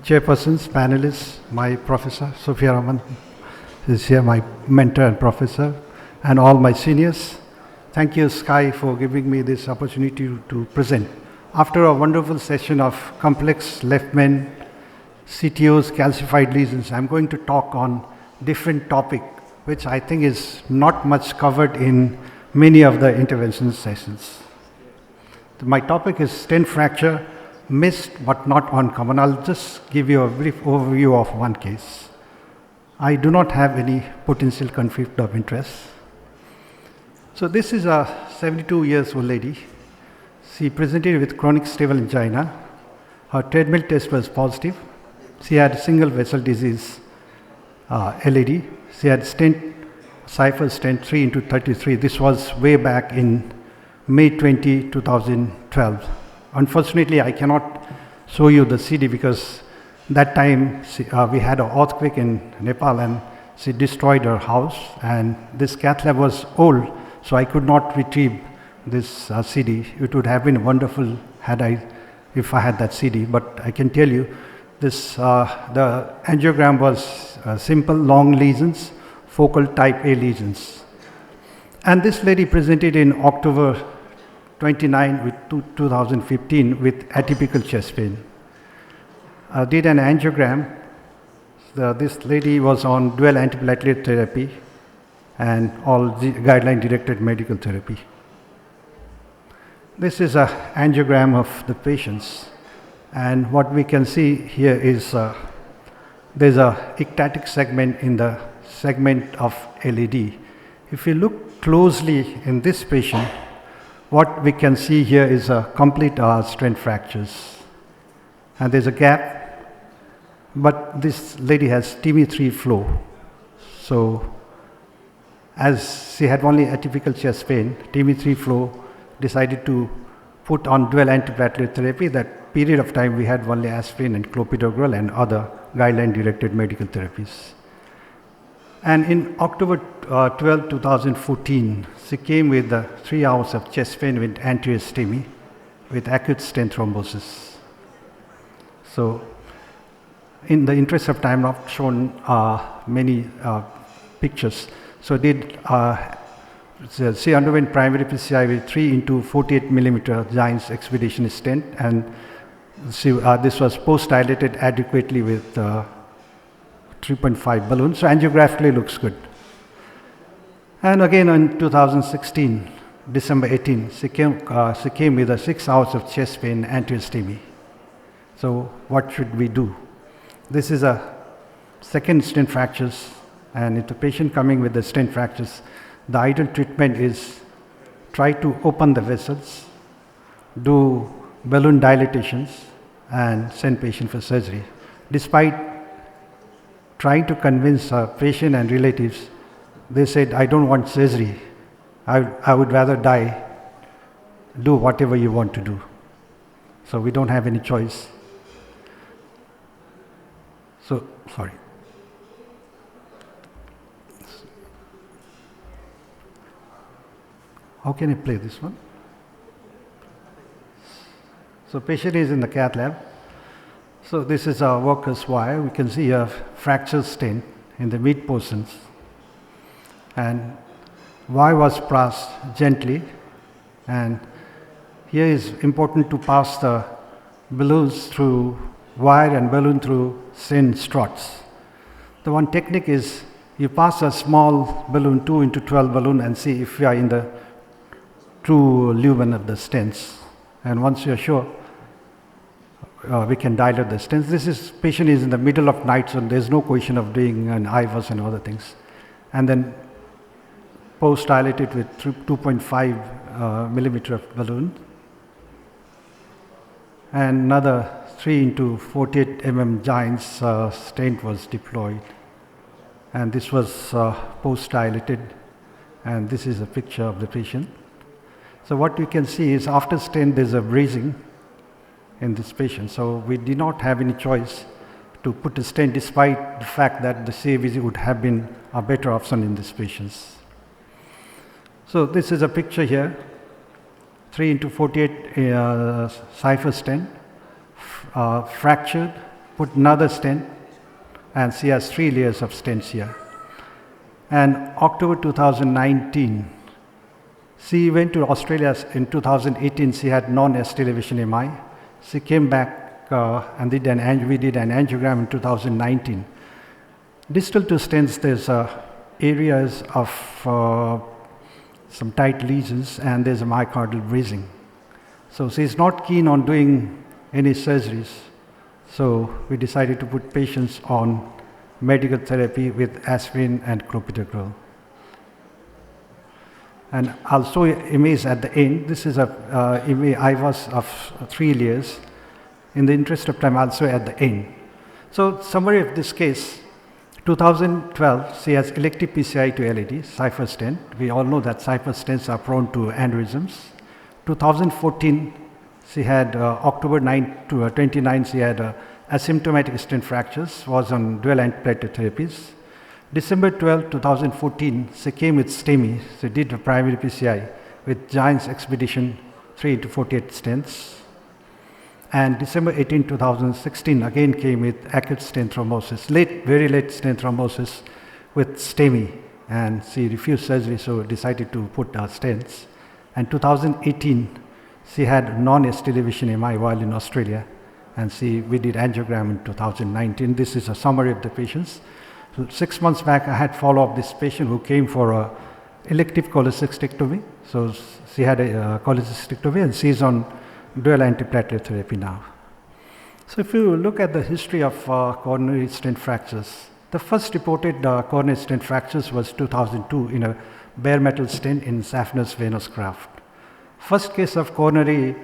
chairpersons, panelists, my professor, Samia Rahman is here, my mentor and professor, and all my seniors. Thank you, Sky, for giving me this opportunity to present. After a wonderful session of complex left-main CTOs, calcified lesions, I'm going to talk on different topic, which I think is not much covered in many of the intervention sessions. My topic is stent fracture, missed but not uncommon. I'll just give you a brief overview of one case. I do not have any potential conflict of interest. So this is a 72 years old lady. She presented with chronic stable angina. Her treadmill test was positive. She had single vessel disease, LAD. She had stent, cipher stent 3x33. This was way back in May 20, 2012. Unfortunately, I cannot show you the CD because that time we had an earthquake in Nepal and she destroyed her house, and this cath lab was old, so I could not retrieve this CD. It would have been wonderful if I had that CD, but I can tell you this, the angiogram was simple long lesions, focal type A lesions. And this lady presented in October 29 with 2015 with atypical chest pain. Did an angiogram. This lady was on dual antiplatelet therapy and all guideline directed medical therapy. This is an angiogram of the patients, and what we can see here is there's a ectatic segment in the segment of LAD. If you look closely in this patient, what we can see here is a complete stent fractures, and there's a gap, but this lady has TB3 flow. So as she had only atypical chest pain, TB3 flow, decided to put on dual antiplatelet therapy. That period of time we had only aspirin and clopidogrel and other guideline directed medical therapies. And in October 12, 2014, she came with 3 hours of chest pain with anterior STEMI with acute stent thrombosis. So in the interest of time, I've shown many pictures. So she underwent primary PCI with 3x48 millimeter Giants expedition stent, and this was post-dilated adequately with 3.5 balloon, so angiographically looks good. And again in 2016, December 18, she came with 6 hours of chest pain, anterior STEMI. So what should we do? This is a second stent fractures, and if the patient coming with the stent fractures, the ideal treatment is try to open the vessels, do balloon dilatations, and send patient for surgery. Despite trying to convince patient and relatives, they said, I don't want surgery. I would rather die. Do whatever you want to do. So we don't have any choice. So, sorry. How can I play this one? So patient is in the cath lab. So this is our worker's wire. We can see a fracture stent in the mid portions. And wire was passed gently. And here is important to pass the balloons through wire and balloon through stent struts. The one technique is you pass a small balloon, 2x12 balloon, and see if you are in the true lumen of the stents. And once you're sure, we can dilate the stents. This patient is in the middle of night, so there's no question of doing an IVUS and other things. And then post-dilate it with 2.5 millimeter of balloon. And another 3x48 mm Giants stent was deployed. And this was post-dilated. And this is a picture of the patient. So what you can see is after stent there's a bruising in this patient. So we did not have any choice to put a stent despite the fact that the CAVG would have been a better option in these patients. So this is a picture here, 3x48 cipher stent, fractured, put another stent, and she has 3 layers of stents here. And October 2019, she went to Australia. In 2018, she had non-ST elevation MI. She came back and we did an angiogram in 2019. Distal to stents, there's areas of some tight lesions, and there's a myocardial bruising. So she's not keen on doing any surgeries. So we decided to put patients on medical therapy with aspirin and clopidogrel. And I'll show you image at the end. This is a image I was of 3 layers. In the interest of time, I'll show you at the end. So summary of this case, 2012, she has elective PCI to LED, cipher stent. We all know that cipher stents are prone to aneurysms. 2014, she had October 9 to 29, she had asymptomatic stent fractures, was on dual antiplatelet therapies. December 12, 2014, she came with STEMI. She did a primary PCI with Giants Expedition 3x48 stents. And December 18, 2016, again came with acute stent thrombosis, very late stent thrombosis with STEMI. And she refused surgery, so decided to put stents. And 2018, she had non-ST elevation MI while in Australia. And we did angiogram in 2019. This is a summary of the patients. So 6 months back, I had follow-up this patient who came for a elective cholecystectomy. So she had a cholecystectomy, and she's on dual antiplatelet therapy now. So if you look at the history of coronary stent fractures, the first reported coronary stent fractures was 2002 in a bare metal stent in saphenous venous graft. First case of coronary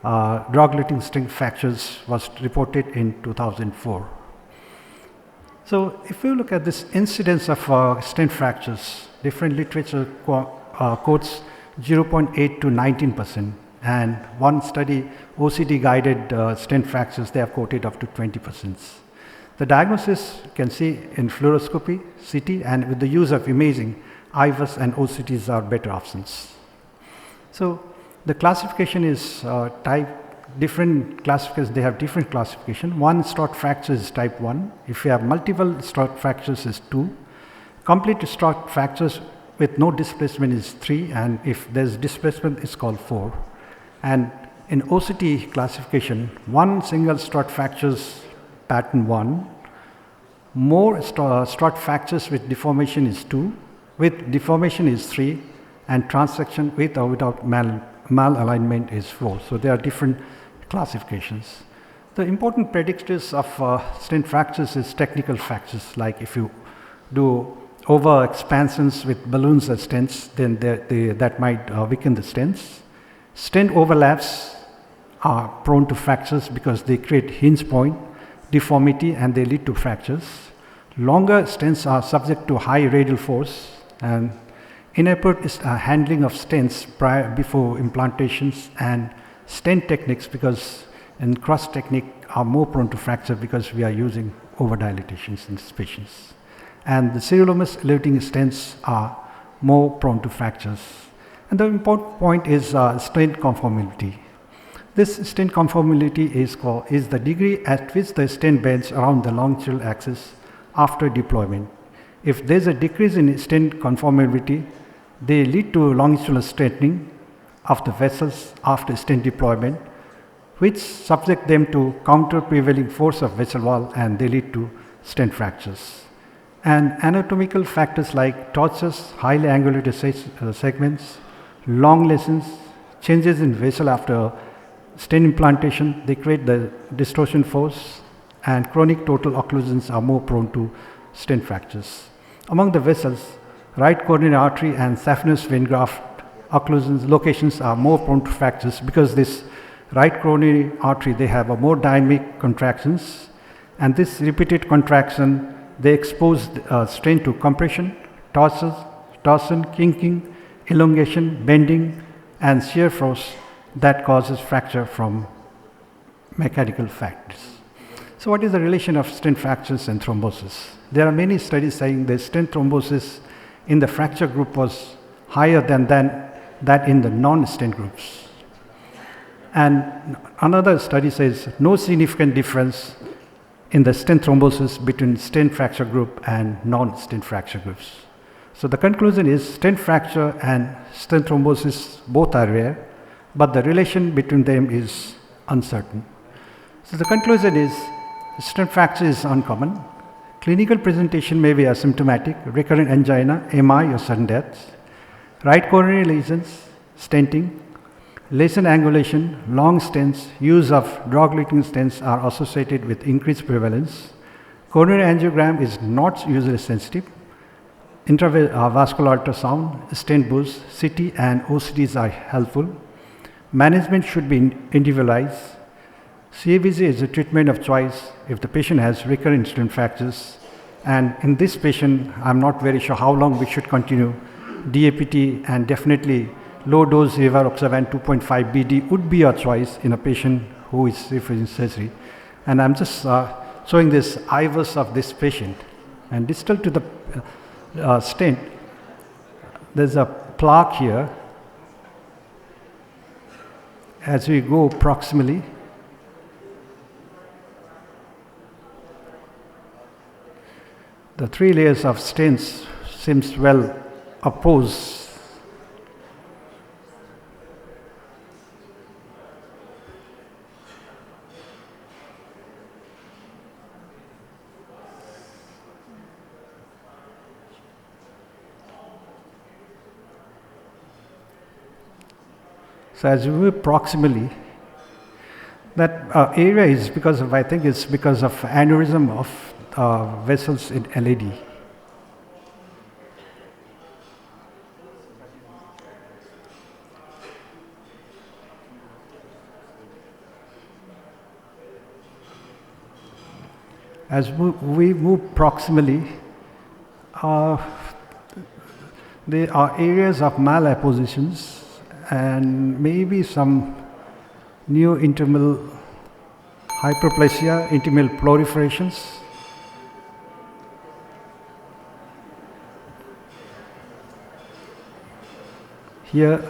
drug-eluting stent fractures was reported in 2004. So if you look at this incidence of stent fractures, different literature quotes 0.8 to 19%. And one study, OCD-guided stent fractures, they have quoted up to 20%. The diagnosis you can see in fluoroscopy, CT, and with the use of imaging, IVUS and OCTs are better options. So the classification is different classifications, they have different classification. One strut fracture is type 1. If you have multiple strut fractures is 2. Complete strut fractures with no displacement is 3, and if there's displacement, it's called 4. And in OCT classification, one single strut fractures pattern 1, more strut fractures with deformation is 2, with deformation is 3, and transection with or without malalignment is 4. So there are different classifications. The important predictors of stent fractures is technical fractures, like if you do over expansions with balloons as stents, then that might weaken the stents. Stent overlaps are prone to fractures because they create hinge point, deformity, and they lead to fractures. Longer stents are subject to high radial force, and inadequate handling of stents before implantations, and stent techniques, because in cross technique are more prone to fracture because we are using overdilatations in these patients. And the sirolimus eluting stents are more prone to fractures. And the important point is stent conformability. This stent conformability is the degree at which the stent bends around the longitudinal axis after deployment. If there is a decrease in stent conformability, they lead to longitudinal straightening of the vessels after stent deployment, which subject them to counter prevailing force of vessel wall, and they lead to stent fractures. And anatomical factors like tortuous, highly angulated segments, long lesions, changes in vessel after stent implantation, they create the distortion force, and chronic total occlusions are more prone to stent fractures. Among the vessels, right coronary artery and saphenous vein graft occlusions locations are more prone to fractures because this right coronary artery, they have a more dynamic contractions, and this repeated contraction, they expose strain to compression, torsion, kinking, elongation, bending, and shear force that causes fracture from mechanical factors. So what is the relation of stent fractures and thrombosis? There are many studies saying the stent thrombosis in the fracture group was higher than that in the non-stent groups. And another study says no significant difference in the stent thrombosis between stent fracture group and non-stent fracture groups. So the conclusion is stent fracture and stent thrombosis both are rare, but the relation between them is uncertain. So the conclusion is stent fracture is uncommon. Clinical presentation may be asymptomatic, recurrent angina, MI or sudden death, right coronary lesions, stenting, lesion angulation, long stents, use of drug-eluting stents are associated with increased prevalence. Coronary angiogram is not usually sensitive. Intravascular ultrasound, stent boost, CT and OCTs are helpful. Management should be individualized. CABG is a treatment of choice if the patient has recurrent stent fractures. And in this patient, I'm not very sure how long we should continue. DAPT and definitely low dose rivaroxaban 2.5 BD would be a choice in a patient who is refusing surgery. And I'm just showing this IVUS of this patient. And distal to the stent, there's a plaque here. As we go proximally, the 3 layers of stents seems well opposed. So as we move proximally, that area is because of, I think it's because of aneurysm of vessels in LAD. As we move proximally, there are areas of malappositions and maybe some new intimal hyperplasia, intimal proliferations. Here,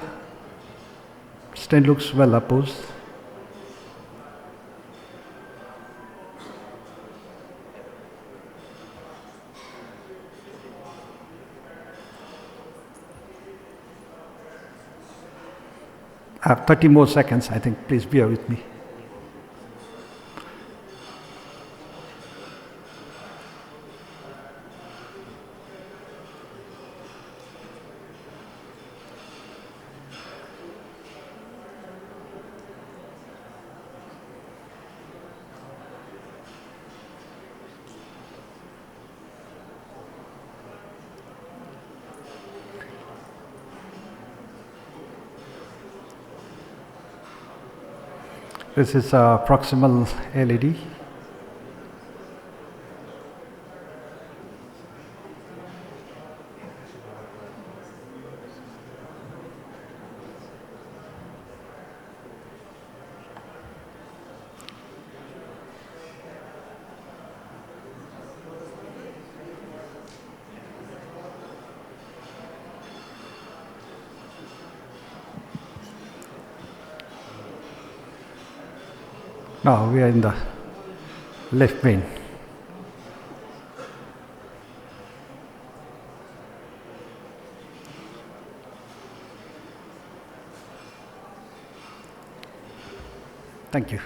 stent looks well opposed. I have 30 more seconds, I think. Please bear with me. This is a proximal LAD. Now we are in the left vein. Thank you.